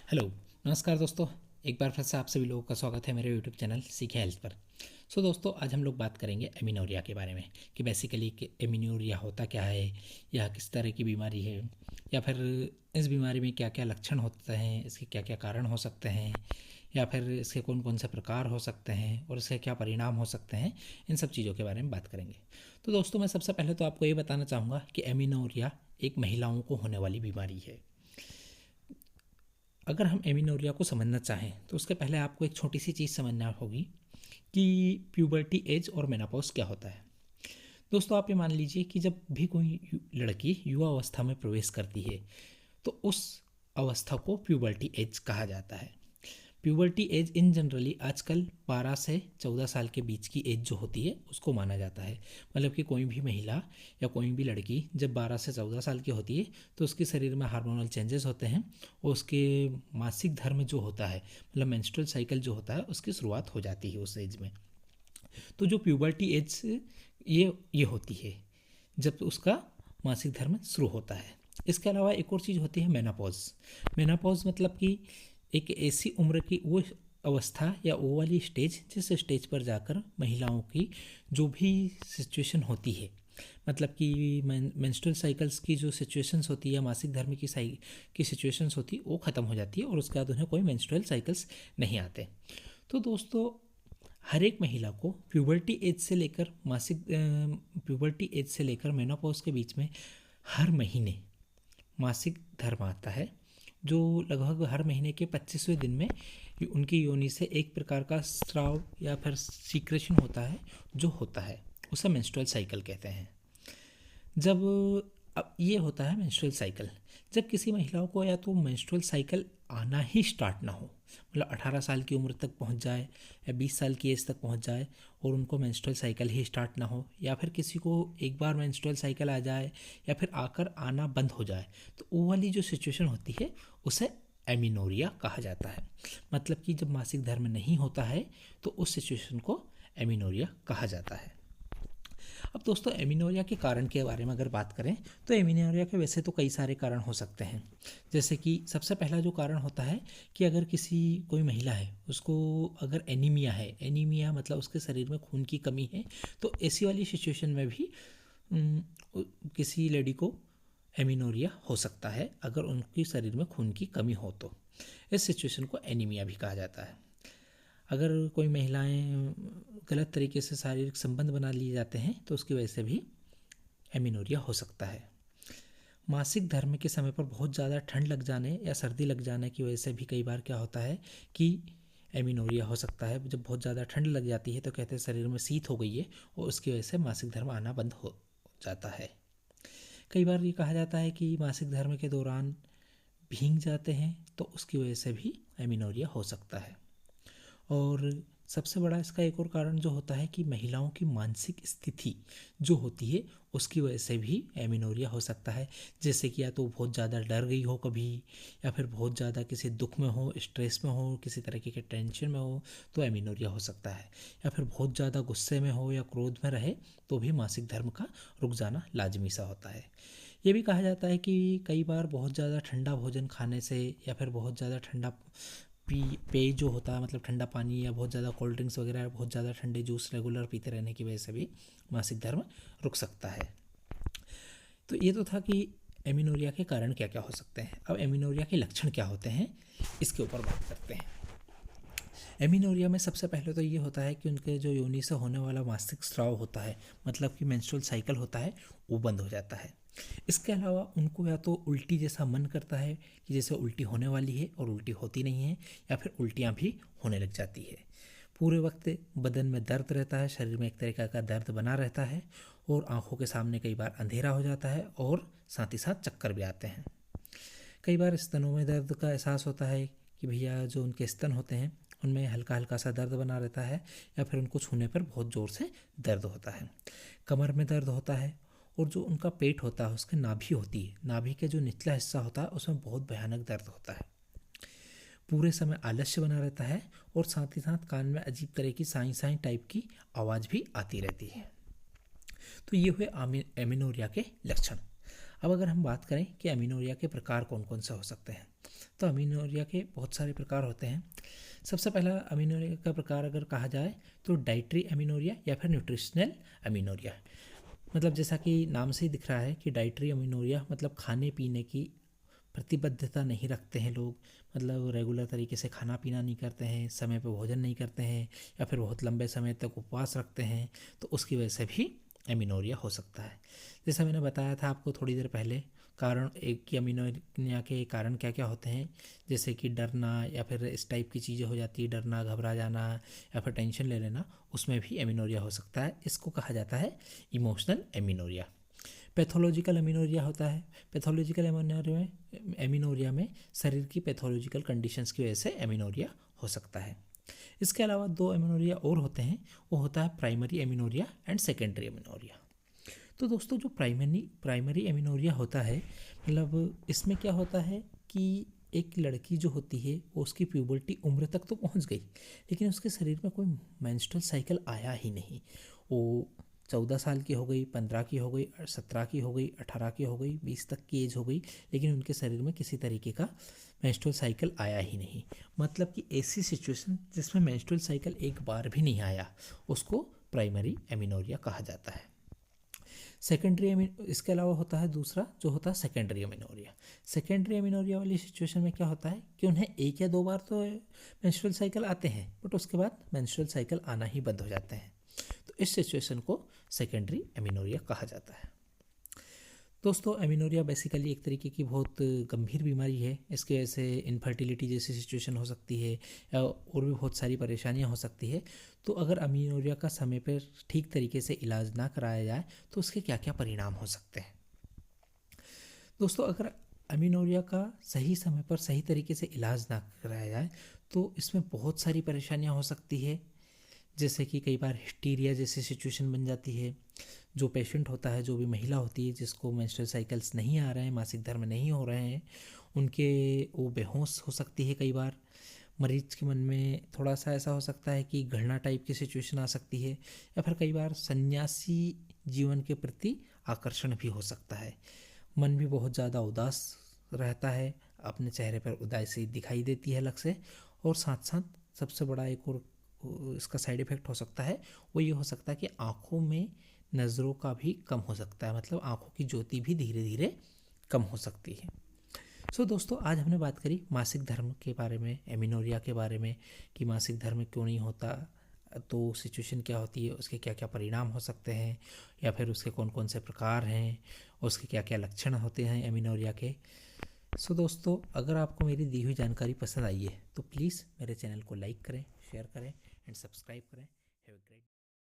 Hello, नमस्कार दोस्तों। एक बार फिर से आप सभी लोगों का स्वागत है मेरे यूट्यूब चैनल सीखे हेल्थ पर। दोस्तों, आज हम लोग बात करेंगे एमिनोरिया के बारे में कि बेसिकली कि एमिनोरिया होता क्या है, या किस तरह की बीमारी है, या फिर इस बीमारी में क्या क्या लक्षण होते हैं, इसके क्या क्या कारण हो सकते हैं, या फिर इसके कौन कौन से प्रकार हो सकते हैं और इसके क्या परिणाम हो सकते हैं। इन सब चीज़ों के बारे में बात करेंगे। तो दोस्तों, मैं सबसे पहले तो आपको ये बताना चाहूँगा कि एमिनोरिया एक महिलाओं को होने वाली बीमारी है। अगर हम एमिनोरिया को समझना चाहें तो उसके पहले आपको एक छोटी सी चीज़ समझना होगी कि प्यूबर्टी एज और मेनोपॉज क्या होता है। दोस्तों, आप ये मान लीजिए कि जब भी कोई लड़की युवा अवस्था में प्रवेश करती है तो उस अवस्था को प्यूबर्टी एज कहा जाता है। प्यूबर्टी एज इन जनरली आजकल 12 से 14 साल के बीच की एज जो होती है उसको माना जाता है। मतलब कि कोई भी महिला या कोई भी लड़की जब 12 से 14 साल की होती है तो उसके शरीर में हार्मोनल चेंजेस होते हैं और उसके मासिक धर्म जो होता है, मतलब मेंस्ट्रुअल साइकिल जो होता है, उसकी शुरुआत हो जाती है उस एज में। तो जो प्यूबर्टी एज ये होती है जब उसका मासिक धर्म शुरू होता है। इसके अलावा एक और चीज़ होती है मेनापॉज। मेनापॉज मतलब कि एक ऐसी उम्र की वो अवस्था या वो वाली स्टेज जिस स्टेज पर जाकर महिलाओं की जो भी सिचुएशन होती है, मतलब कि मेंस्ट्रुअल साइकिल्स की जो सिचुएशंस होती है या मासिक धर्म की सिचुएशंस होती है वो ख़त्म हो जाती है और उसके बाद उन्हें कोई मेंस्ट्रुअल साइकिल्स नहीं आते। तो दोस्तों, हर एक महिला को प्यूबर्टी एज से लेकर मेनोपॉज के बीच में हर महीने मासिक धर्म आता है, जो लगभग हर महीने के 25वें दिन में उनकी योनि से एक प्रकार का स्राव या फिर सीक्रेशन होता है जो होता है, उसे मेंस्ट्रुअल साइकिल कहते हैं। जब अब ये होता है मेंस्ट्रुअल साइकिल, जब किसी महिलाओं को या तो मेंस्ट्रुअल साइकिल आना ही स्टार्ट ना हो, मतलब 18 साल की उम्र तक पहुंच जाए या 20 साल की एज तक पहुंच जाए और उनको मेंस्ट्रुअल साइकिल ही स्टार्ट ना हो, या फिर किसी को एक बार मेंस्ट्रुअल साइकिल आ जाए या फिर आकर आना बंद हो जाए, तो वो वाली जो सिचुएशन होती है उसे एमिनोरिया कहा जाता है। मतलब कि जब मासिक धर्म नहीं होता है तो उस सिचुएशन को एमिनोरिया कहा जाता है। अब दोस्तों, एमिनोरिया के कारण के बारे में अगर बात करें तो एमिनोरिया के वैसे तो कई सारे कारण हो सकते हैं। जैसे कि सबसे पहला जो कारण होता है कि अगर कोई महिला है उसको अगर एनीमिया है, एनीमिया मतलब उसके शरीर में खून की कमी है, तो ऐसी वाली सिचुएशन में भी उम, किसी लेडी को एमिनोरिया हो सकता है अगर उनके शरीर में खून की कमी हो तो। इस सिचुएशन को एनीमिया भी कहा जाता है। अगर कोई महिलाएं गलत तरीके से शारीरिक संबंध बना लिए जाते हैं तो उसकी वजह से भी एमिनोरिया हो सकता है। मासिक धर्म के समय पर बहुत ज़्यादा ठंड लग जाने या सर्दी लग जाने की वजह से भी कई बार क्या होता है कि एमिनोरिया हो सकता है। जब बहुत ज़्यादा ठंड लग जाती है तो कहते हैं शरीर में शीत हो गई है और उसकी वजह से मासिक धर्म आना बंद हो जाता है। कई बार ये कहा जाता है कि मासिक धर्म के दौरान भीग जाते हैं तो उसकी वजह से भी एमिनोरिया हो सकता है। और सबसे बड़ा इसका एक और कारण जो होता है कि महिलाओं की मानसिक स्थिति जो होती है उसकी वजह से भी एमिनोरिया हो सकता है। जैसे कि या तो बहुत ज़्यादा डर गई हो कभी, या फिर बहुत ज़्यादा किसी दुख में हो, स्ट्रेस में हो, किसी तरीके के टेंशन में हो तो एमिनोरिया हो सकता है, या फिर बहुत ज़्यादा गुस्से में हो या क्रोध में रहे तो भी मासिक धर्म का रुक जाना लाजमी सा होता है। ये भी कहा जाता है कि कई बार बहुत ज़्यादा ठंडा भोजन खाने से या फिर बहुत ज़्यादा ठंडा पेय जो होता है, मतलब ठंडा पानी या बहुत ज़्यादा कोल्ड ड्रिंक्स वगैरह, बहुत ज़्यादा ठंडे जूस रेगुलर पीते रहने की वजह से भी मासिक धर्म रुक सकता है। तो ये तो था कि एमिनोरिया के कारण क्या क्या हो सकते हैं। अब एमिनोरिया के लक्षण क्या होते हैं इसके ऊपर बात करते हैं। एमिनोरिया में सबसे पहले तो ये होता है कि उनके जो योनि से होने वाला मासिक स्राव होता है, मतलब कि मेंस्ट्रुअल साइकिल होता है, वो बंद हो जाता है। इसके अलावा उनको या तो उल्टी जैसा मन करता है कि जैसे उल्टी होने वाली है और उल्टी होती नहीं है, या फिर उल्टियाँ भी होने लग जाती है। पूरे वक्त बदन में दर्द रहता है, शरीर में एक तरीका का दर्द बना रहता है और आंखों के सामने कई बार अंधेरा हो जाता है और साथ ही साथ चक्कर भी आते हैं। कई बार स्तनों में दर्द का एहसास होता है कि भैया जो उनके स्तन होते हैं उनमें हल्का हल्का सा दर्द बना रहता है, या फिर उनको छूने पर बहुत ज़ोर से दर्द होता है। कमर में दर्द होता है, और जो उनका पेट होता है उसकी नाभि होती है, नाभि के जो निचला हिस्सा होता है उसमें बहुत भयानक दर्द होता है। पूरे समय आलस्य बना रहता है और साथ ही साथ कान में अजीब तरह की साई साई टाइप की आवाज़ भी आती रहती है। तो ये हुए एमिनोरिया के लक्षण। अब अगर हम बात करें कि एमिनोरिया के प्रकार कौन कौन से हो सकते हैं, तो अमीनोरिया के बहुत सारे प्रकार होते हैं। सबसे पहला अमीनोरिया का प्रकार अगर कहा जाए तो डाइटरी अमीनोरिया या फिर न्यूट्रिशनल अमीनोरिया। मतलब जैसा कि नाम से ही दिख रहा है कि डाइटरी अमीनोरिया मतलब खाने पीने की प्रतिबद्धता नहीं रखते हैं लोग, मतलब रेगुलर तरीके से खाना पीना नहीं करते हैं, समय पर भोजन नहीं करते हैं, या फिर बहुत लंबे समय तक उपवास रखते हैं, तो उसकी वजह से भी एमिनोरिया हो सकता है। जैसा मैंने बताया था आपको थोड़ी देर पहले, कारण एक कि अमीनोरिया के कारण क्या क्या होते हैं, जैसे कि डरना या फिर इस टाइप की चीज़ें हो जाती है, डरना, घबरा जाना या फिर टेंशन ले लेना, उसमें भी एमिनोरिया हो सकता है। इसको कहा जाता है इमोशनल एमिनोरिया। पैथोलॉजिकल एमिनोरिया होता है। पैथोलॉजिकल एमिनोरिया में शरीर की पैथोलॉजिकल कंडीशंस की वजह से एमिनोरिया हो सकता है। इसके अलावा दो एमिनोरिया और होते हैं, वो होता है primary amenorrhoea and secondary amenorrhoea. तो दोस्तों जो प्राइमरी एमिनोरिया होता है, मतलब इसमें क्या होता है कि एक लड़की जो होती है वो उसकी प्यूबर्टी उम्र तक तो पहुंच गई, लेकिन उसके शरीर में कोई मेंस्ट्रुअल साइकिल आया ही नहीं। वो 14 साल की हो गई, 15 की हो गई, 17 की हो गई, 18 की हो गई, 20 तक की एज हो गई, लेकिन उनके शरीर में किसी तरीके का मेंस्ट्रुअल साइकिल आया ही नहीं। मतलब कि ऐसी सिचुएशन जिसमें मेंस्ट्रुअल साइकिल एक बार भी नहीं आया, उसको प्राइमरी एमिनोरिया कहा जाता है। इसके अलावा होता है दूसरा जो होता है सेकेंडरी एमिनोरिया। सेकेंडरी एमिनोरिया वाली सिचुएशन में क्या होता है कि उन्हें एक या दो बार तो मेंस्ट्रुअल साइकिल आते हैं, बट उसके बाद मेंस्ट्रुअल साइकिल आना ही बंद हो जाते हैं। तो इस सिचुएशन को सेकेंडरी एमिनोरिया कहा जाता है। दोस्तों एमिनोरिया बेसिकली एक तरीके की बहुत गंभीर बीमारी है। इसके वजह से इनफर्टिलिटी जैसी सिचुएशन हो सकती है, या और भी बहुत सारी परेशानियां हो सकती है। तो अगर एमिनोरिया का समय पर ठीक तरीके से इलाज ना कराया जाए तो उसके क्या क्या परिणाम हो सकते हैं। दोस्तों अगर एमिनोरिया का सही समय पर सही तरीके से इलाज ना कराया जाए तो इसमें बहुत सारी परेशानियां हो सकती है। जैसे कि कई बार हिस्टीरिया जैसी सिचुएशन बन जाती है। जो पेशेंट होता है, जो भी महिला होती है जिसको मेंस्ट्रुअल साइकिल्स नहीं आ रहे हैं, मासिक धर्म नहीं हो रहे हैं, उनके वो बेहोश हो सकती है। कई बार मरीज के मन में थोड़ा सा ऐसा हो सकता है कि घृणा टाइप की सिचुएशन आ सकती है, या फिर कई बार सन्यासी जीवन के प्रति आकर्षण भी हो सकता है। मन भी बहुत ज़्यादा उदास रहता है, अपने चेहरे पर उदासी दिखाई देती है अलग से। और साथ साथ सबसे बड़ा एक और इसका साइड इफ़ेक्ट हो सकता है, वो ये हो सकता है कि आँखों में नज़रों का भी कम हो सकता है, मतलब आँखों की ज्योति भी धीरे धीरे कम हो सकती है। सो दोस्तों आज हमने बात करी मासिक धर्म के बारे में, एमिनोरिया के बारे में, कि मासिक धर्म क्यों नहीं होता, तो सिचुएशन क्या होती है, उसके क्या क्या परिणाम हो सकते हैं, या फिर उसके कौन कौन से प्रकार हैं, उसके क्या क्या लक्षण होते हैं एमिनोरिया के। सो दोस्तों अगर आपको मेरी दी हुई जानकारी पसंद आई है तो प्लीज़ मेरे चैनल को लाइक करें, शेयर करें एंड सब्सक्राइब करें। Have a great